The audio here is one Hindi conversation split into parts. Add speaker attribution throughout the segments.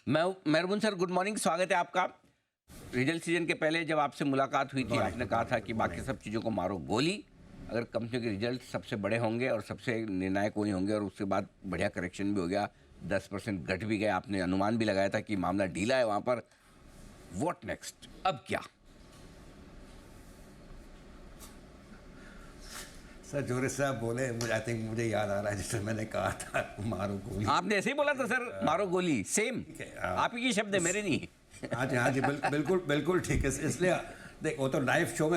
Speaker 1: मैं मेहरबून सर, गुड मॉर्निंग, स्वागत है आपका। रिजल्ट सीजन के पहले जब आपसे मुलाकात हुई थी, आपने कहा था कि बाकी सब चीज़ों को मारो गोली, अगर कंपनी के रिजल्ट सबसे बड़े होंगे और सबसे निर्णायक वही होंगे, और उसके बाद बढ़िया करेक्शन भी हो गया, 10% घट भी गया। आपने अनुमान भी लगाया था कि मामला ढीला है वहाँ पर। व्हाट नेक्स्ट, अब क्या?
Speaker 2: सर जोरे साहब बोले, मुझे आई थिंक मुझे याद आ रहा है जिससे मैंने कहा था मारो गोली।
Speaker 1: आपने ऐसे ही बोला था सर, मारो गोली, सेम आप ही के शब्द है, मेरे नहीं।
Speaker 2: हाँ जी, हाँ जी, बिल्कुल बिल्कुल ठीक है। इसलिए देख, वो तो लाइव शो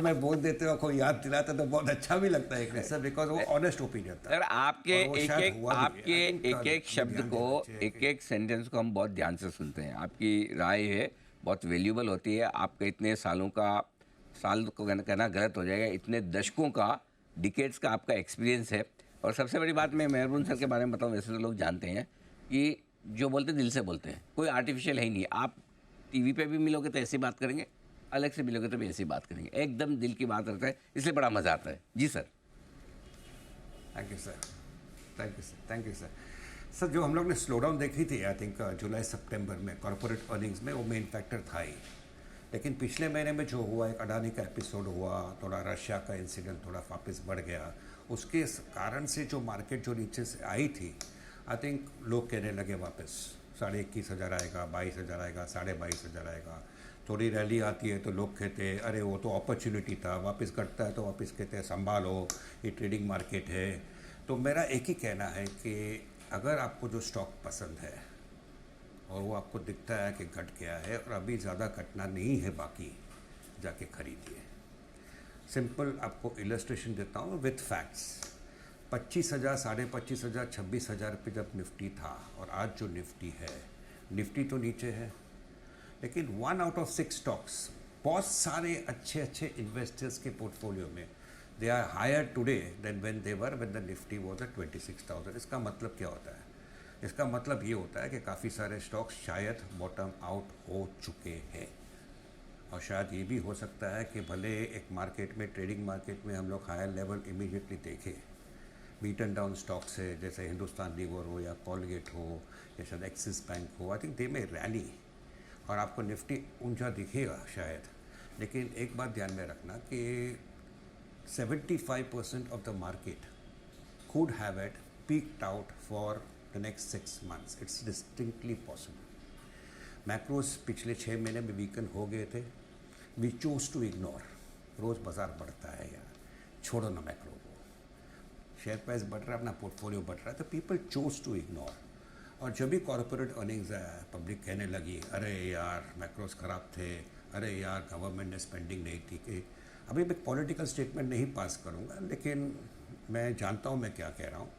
Speaker 2: में बोल देते हो, कोई याद दिलाता तो बहुत अच्छा भी लगता है सर, बिकॉज वो ऑनेस्ट ओपिनियन था।
Speaker 1: सर, आपके एक एक शब्द को, एक एक सेंटेंस को हम बहुत ध्यान से सुनते हैं। आपकी राय है, बहुत वैल्यूबल होती है। आपके इतने सालों का, साल को कहना गलत हो जाएगा, इतने दशकों का, डिकेड्स का आपका एक्सपीरियंस है। और सबसे बड़ी बात मैं मेहरबून सर के बारे में बताऊं, वैसे तो लोग जानते हैं कि जो बोलते हैं दिल से बोलते हैं, कोई आर्टिफिशियल है ही नहीं। आप टीवी पे भी मिलोगे तो ऐसी बात करेंगे, अलग से मिलोगे तो भी ऐसी बात करेंगे, एकदम दिल की बात रहता है, इसलिए बड़ा मज़ा आता है। जी sir.
Speaker 2: Thank you sir, thank you sir, thank you sir. Sir, जो हम लोग ने स्लो डाउन देखी थी, आई थिंक जुलाई सितंबर में कॉर्पोरेट अर्निंग्स में, वो मेन फैक्टर था ही। लेकिन पिछले महीने में जो हुआ, एक अडानी का एपिसोड हुआ, थोड़ा रशिया का इंसिडेंट थोड़ा वापस बढ़ गया, उसके कारण से जो मार्केट जो नीचे से आई थी, आई थिंक लोग कहने लगे वापस 21,500 आएगा, 22,000 आएगा, 22,500 आएगा। थोड़ी रैली आती है तो लोग कहते हैं अरे वो तो अपॉर्चुनिटी था, वापस घटता है तो वापस कहते हैं संभालो, ये ट्रेडिंग मार्केट है। तो मेरा एक ही कहना है कि अगर आपको जो स्टॉक पसंद है और वो आपको दिखता है कि घट गया है और अभी ज़्यादा घटना नहीं है बाकी, जाके खरीदिए। सिंपल आपको इलस्ट्रेशन देता हूँ विथ फैक्ट्स। 25,000, 25,500, 26,000 पे जब निफ्टी था और आज जो निफ्टी है, निफ्टी तो नीचे है, लेकिन 1 आउट ऑफ 6 स्टॉक्स, बहुत सारे अच्छे अच्छे इन्वेस्टर्स के पोर्टफोलियो में, they are higher today than when they were when the Nifty was at 26,000। इसका मतलब क्या होता है? इसका मतलब ये होता है कि काफ़ी सारे स्टॉक्स शायद बॉटम आउट हो चुके हैं। और शायद ये भी हो सकता है कि भले एक मार्केट में, ट्रेडिंग मार्केट में हम लोग हायर लेवल इमीडिएटली देखें, बीटन डाउन स्टॉक्स है, जैसे हिंदुस्तान लीवर हो या कॉलगेट हो या शायद एक्सिस बैंक हो, आई थिंक दे में रैली और आपको निफ्टी ऊंचा दिखेगा शायद। लेकिन एक बात ध्यान में रखना कि 75% of the market could have it peaked out for the next 6 months. It's distinctly possible. Macros पिछले 6 महीने में वीकन हो गए थे। We choose to ignore. रोज़ बाजार बढ़ता है यार, छोड़ो ना मैक्रो को। शेयर प्राइस बढ़ रहा है, अपना पोर्टफोलियो बढ़ रहा है, तो पीपल चूज टू इग्नोर। और जब भी कॉर्पोरेट अर्निंग्स आया, पब्लिक कहने लगी अरे यार मैक्रोस ख़राब थे, अरे यार गवर्नमेंट ने स्पेंडिंग नहीं थी कि। अभी मैं पॉलिटिकल स्टेटमेंट नहीं पास करूँगा, लेकिन मैं जानता हूँ मैं क्या कह रहा हूँ।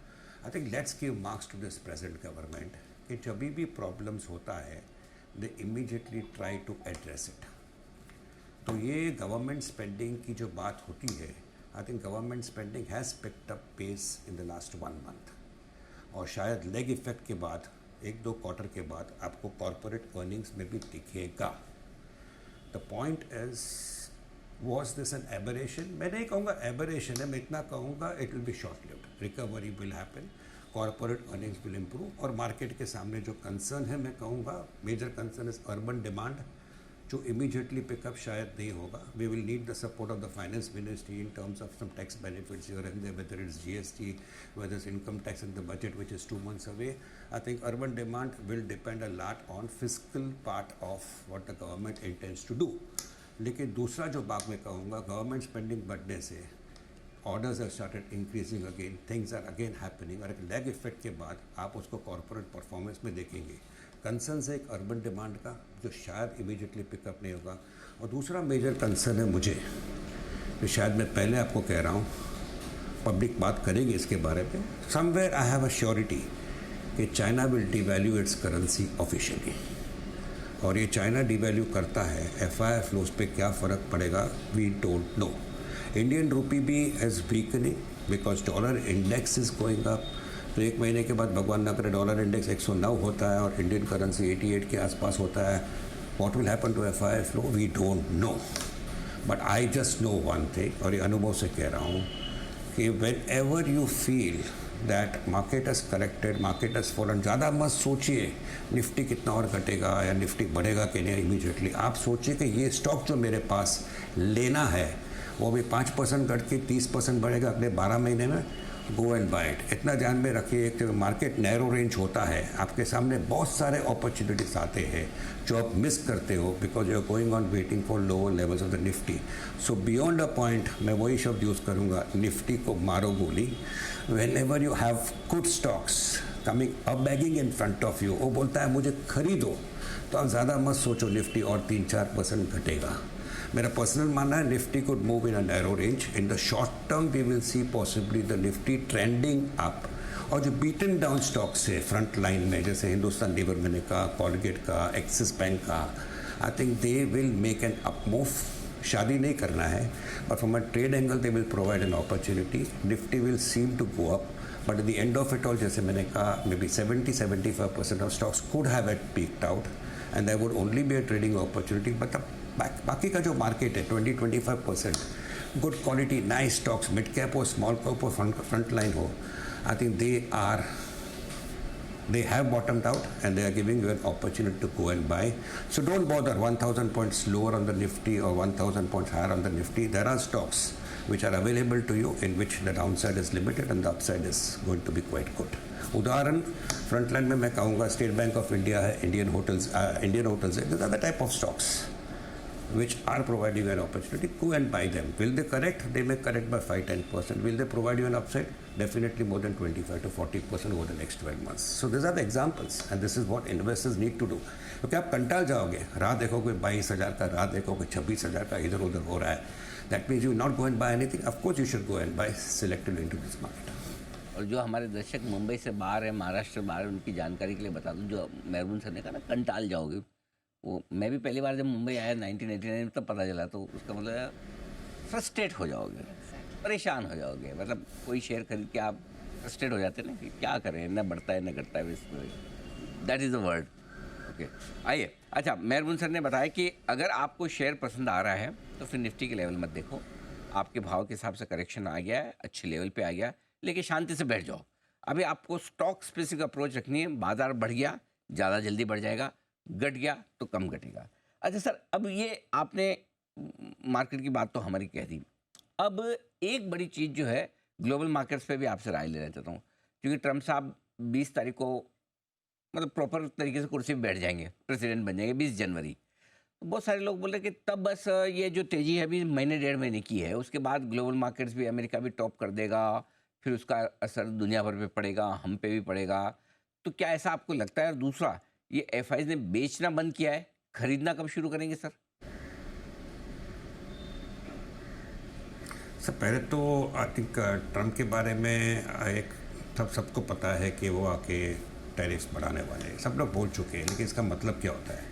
Speaker 2: I think let's give marks to this present government कि जब भी प्रॉब्लम्स होता है they immediately try to address it. तो ये गवर्नमेंट स्पेंडिंग की जो बात होती है, I think government spending has picked up pace in the last 1 month. और शायद लेग इफेक्ट के बाद 1-2 क्वार्टर के बाद आपको कॉर्पोरेट अर्निंग्स में भी दिखेगा। The point is, was this an aberration? मैं नहीं कहूँगा एबरेशन है, मैं इतना कहूँगा it will be short lived. Recovery will happen, corporate earnings will improve. और मार्केट के सामने जो कंसर्न है, मैं कहूँगा major concern is urban demand, जो इमीडिएटली पिकअप शायद नहीं होगा। We will need the support of the finance ministry in terms of some tax benefits here and there, whether it's GST, whether it's income tax in the budget which is 2 months away. I think urban demand will depend a lot on fiscal part of what the government intends to do. लेकिन दूसरा जो बात मैं कहूँगा, गवर्नमेंट स्पेंडिंग बढ़ने से orders have started increasing again, things are again happening. और एक लेग इफेक्ट के बाद आप उसको कॉर्पोरेट परफॉर्मेंस में देखेंगे। कंसर्न है एक अर्बन डिमांड का, जो शायद इमीडिएटली पिकअप नहीं होगा। और दूसरा मेजर कंसर्न है मुझे, जो शायद मैं पहले आपको कह रहा हूँ, पब्लिक बात करेगी इसके बारे में। Somewhere I have a surety कि China will devalue its currency officially. और ये चाइना डिवैल्यू करता है, FII फ्लोज पे क्या फ़र्क पड़ेगा, we don't no. Indian rupee भी is weakening because dollar index is going up. तो 1 महीने के बाद भगवान ना करे डॉलर इंडेक्स 109 होता है और इंडियन करेंसी 88 के आसपास होता है। What will happen to FII flow, we don't know. But I just know one thing, और ये अनुभव से कह रहा हूँ कि whenever you feel that market has corrected, market has fallen. ज़्यादा मत सोचिए निफ्टी कितना और घटेगा या निफ्टी बढ़ेगा कि नहीं इमीडिएटली. आप सोचिए कि ये स्टॉक जो मेरे पास लेना है वो भी 5% घट के 30% बढ़ेगा अगले 12 महीने में. Go and buy it. इतना ध्यान में रखिए कि मार्केट नैरो रेंज होता है, आपके सामने बहुत सारे अपॉर्चुनिटीज आते हैं जो आप मिस करते हो because you are going on waiting for lower levels of the Nifty. So beyond a point मैं वही शब्द यूज़ करूँगा, निफ्टी को मारो गोली. Whenever you have good stocks coming up begging in front of you, वो बोलता है मुझे खरीदो, तो आप ज़्यादा मत सोचो निफ्टी और 3-4% घटेगा. मेरा पर्सनल मानना है Nifty could move in a narrow range. In the short term we will see possibly the Nifty trending up. और जो बीटन डाउन स्टॉक्स है फ्रंट लाइन में, जैसे हिंदुस्तान लीवर मैंने कहा, कॉलगेट का, एक्सिस बैंक का, I think they will make an up move. शादी नहीं करना है, but from a trade angle they will provide an opportunity. Nifty will seem to go up, but at the end of it all, जैसे मैंने कहा, may be 70-75% of stocks could have at peaked out and there would only be a trading opportunity. But बाकी का जो मार्केट है 20-25% good quality nice stocks, mid cap हो, स्मॉल कैप हो, फ्रंट लाइन हो, I think they have bottomed out and they are giving you an opportunity to go and buy. So don't bother 1,000 points lower on the Nifty or 1,000 points higher on the Nifty. There are stocks which are available to you in which the downside is limited and the upside is going to be quite good. उदाहरण फ्रंट लाइन में मैं कहूँगा स्टेट बैंक ऑफ इंडिया है, इंडियन होटल्स है. These are the type of stocks which are providing you an opportunity. Go and buy them. Will they correct? They may correct by 5-10%. Will they provide you an upside? Definitely more than 25-40% over the next 12 months. So these are the examples and this is what investors need to do. क्योंकि आप कंटाल जाओगे, राह देखोगे 22,000 का, राह देखोगे 26,000 का इधर उधर हो रहा है. That means you will not go and buy anything. Of course you should go and buy selectively into this market.
Speaker 1: और जो हमारे दर्शक मुंबई से बाहर है, महाराष्ट्र बाहर है, उनकी जानकारी के लिए बता दूं, जो मेहरबून सर ने कहा ना कंटाल जाओगे, वो मैं भी पहली बार जब मुंबई आया 1989 में तब पता चला. तो उसका मतलब फ्रस्ट्रेट हो जाओगे, परेशान हो जाओगे. मतलब कोई शेयर खरीद के आप फ्रस्ट्रेट हो जाते हैं ना कि क्या करें, न बढ़ता है न घटता है. That is the word. Okay, आइए. अच्छा, मेहरबून सर ने बताया कि अगर आपको शेयर पसंद आ रहा है तो फिर निफ्टी के लेवल मत देखो. आपके भाव के हिसाब से करेक्शन आ गया है, अच्छे लेवल पे आ गया, लेकिन शांति से बैठ जाओ. अभी आपको स्टॉक स्पेसिफिक अप्रोच रखनी है. बाजार बढ़ गया, ज़्यादा जल्दी बढ़ जाएगा, घट गया तो कम घटेगा. अच्छा सर, अब ये आपने मार्केट की बात तो हमारी कह दी. अब एक बड़ी चीज़ जो है ग्लोबल मार्केट्स पे भी आपसे राय लेना चाहता हूँ, क्योंकि ट्रम्प साहब 20 तारीख को मतलब प्रॉपर तरीके से कुर्सी पे बैठ जाएंगे, प्रेसिडेंट बन जाएंगे 20 जनवरी. तो बहुत सारे लोग बोल रहे हैं कि तब बस ये जो तेज़ी है अभी महीने 1.5 महीने की है, उसके बाद ग्लोबल मार्केट्स भी, अमेरिका भी टॉप कर देगा, फिर उसका असर दुनिया भर पे पड़ेगा, हम पे भी पड़ेगा. तो क्या ऐसा आपको लगता है? और दूसरा, ये एफआईज ने बेचना बंद किया है, खरीदना कब शुरू करेंगे सर?
Speaker 2: सर पहले तो आई थिंक ट्रम्प के बारे में एक सबको पता है कि वो आके टैरिफ्स बढ़ाने वाले हैं, सब लोग बोल चुके हैं. लेकिन इसका मतलब क्या होता है?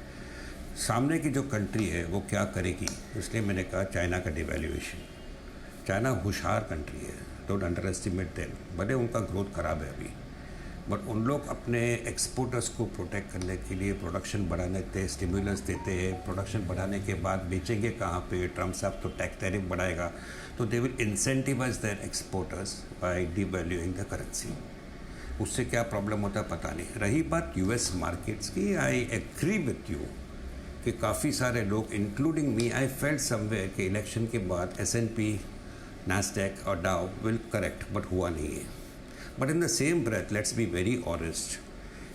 Speaker 2: सामने की जो कंट्री है वो क्या करेगी. इसलिए मैंने कहा चाइना का डिवैल्यूएशन. चाइना होशियार कंट्री है, डोंट अंडर एस्टिमेट देम. भले उनका ग्रोथ खराब है अभी, बट उन लोग अपने एक्सपोर्टर्स को प्रोटेक्ट करने के लिए प्रोडक्शन बढ़ाने के स्टिमुलस देते हैं. प्रोडक्शन बढ़ाने के बाद बेचेंगे कहाँ पे? ट्रम्प साहब तो टैक्स टैरिफ बढ़ाएगा, तो they will incentivise their exporters by devaluing the currency. उससे क्या प्रॉब्लम होता है पता नहीं. रही बात यूएस मार्केट्स की, आई एग्री विथ यू कि काफ़ी सारे लोग including me, I felt somewhere कि इलेक्शन के बाद S&P, नास्डैक और डाउ विल करेक्ट, बट हुआ नहीं है. But in the same breath let's be very honest,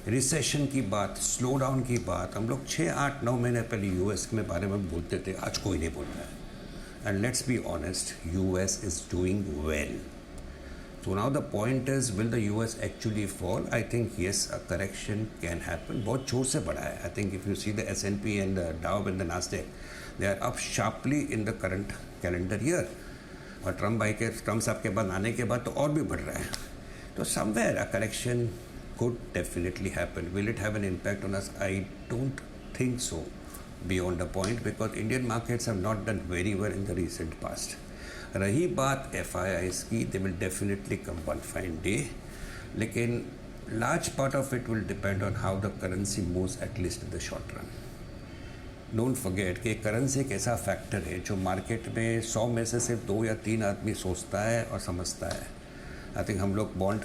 Speaker 2: recession की बात, स्लो डाउन की बात हम लोग 6-8-9 महीने पहले यूएस के बारे में बोलते थे, आज कोई नहीं बोल रहा है. And let's be honest, US is doing well. So now the point is, will the US actually fall? I think yes, a correction can happen. बहुत जोर से बढ़ा है. I think if you see the S&P and the Dow and the Nasdaq, they are up sharply in the current calendar year. और ट्रम्प साहब के बाद आने के बाद तो और भी बढ़ रहा है. तो somewhere a correction could definitely happen. Will it have an impact on us? I don't think so beyond the point, because Indian markets have not done very well in the recent past. रही बात FIIs की, they will definitely come one fine day, लेकिन large part of it will depend on how the currency moves, at least in the short run. Don't forget कि करेंसी एक ऐसा फैक्टर है जो मार्केट में 100 में से सिर्फ 2 या 3 आदमी सोचता है और समझता है. आई थिंक हम लोग bond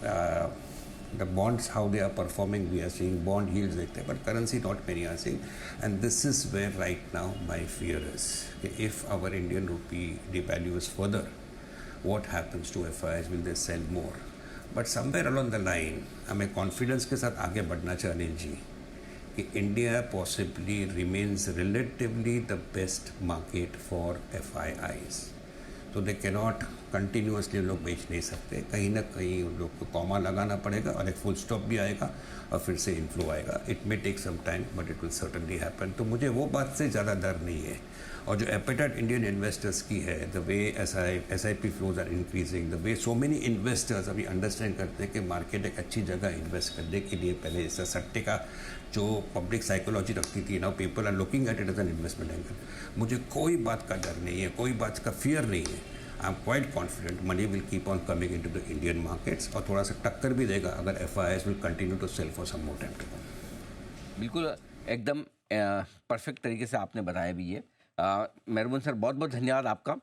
Speaker 2: the bonds, how they are performing, we are seeing bond yields like that, but currency not many are seeing. And this is where right now my fear is. If our Indian rupee devalues further, what happens to FIs? Will they sell more? But somewhere along the line, हमें confidence के साथ आगे बढ़ना चाहिए अनिल जी कि India possibly remains relatively the best market for FIIs. तो दे कैनॉट कंटिन्यूसली लोग बेच नहीं सकते, कहीं ना कहीं उन लोग को कॉमा लगाना पड़ेगा और एक फुल स्टॉप भी आएगा और फिर से इन्फ्लो आएगा. It may take some time but it will certainly happen. तो मुझे वो बात से ज़्यादा डर नहीं है. और जो एपेटाइट इंडियन इन्वेस्टर्स की है, the way SIP flows are increasing, the way so many investors अभी अंडरस्टैंड करते हैं कि मार्केट एक अच्छी जगह इन्वेस्ट करने के लिए, पहले जैसा सट्टे का जो पब्लिक साइकोलॉजी रखती थी, now people are looking at it as an investment angle. मुझे कोई बात का डर नहीं है, कोई बात का फियर नहीं है. I am quite confident money will keep on coming into the Indian markets और थोड़ा सा टक्कर भी देगा अगर FIIs will continue to sell for some more time to come.
Speaker 1: बिल्कुल एकदम परफेक्ट तरीके से आपने बताया भी ये. मेहरबान सर, बहुत बहुत धन्यवाद आपका.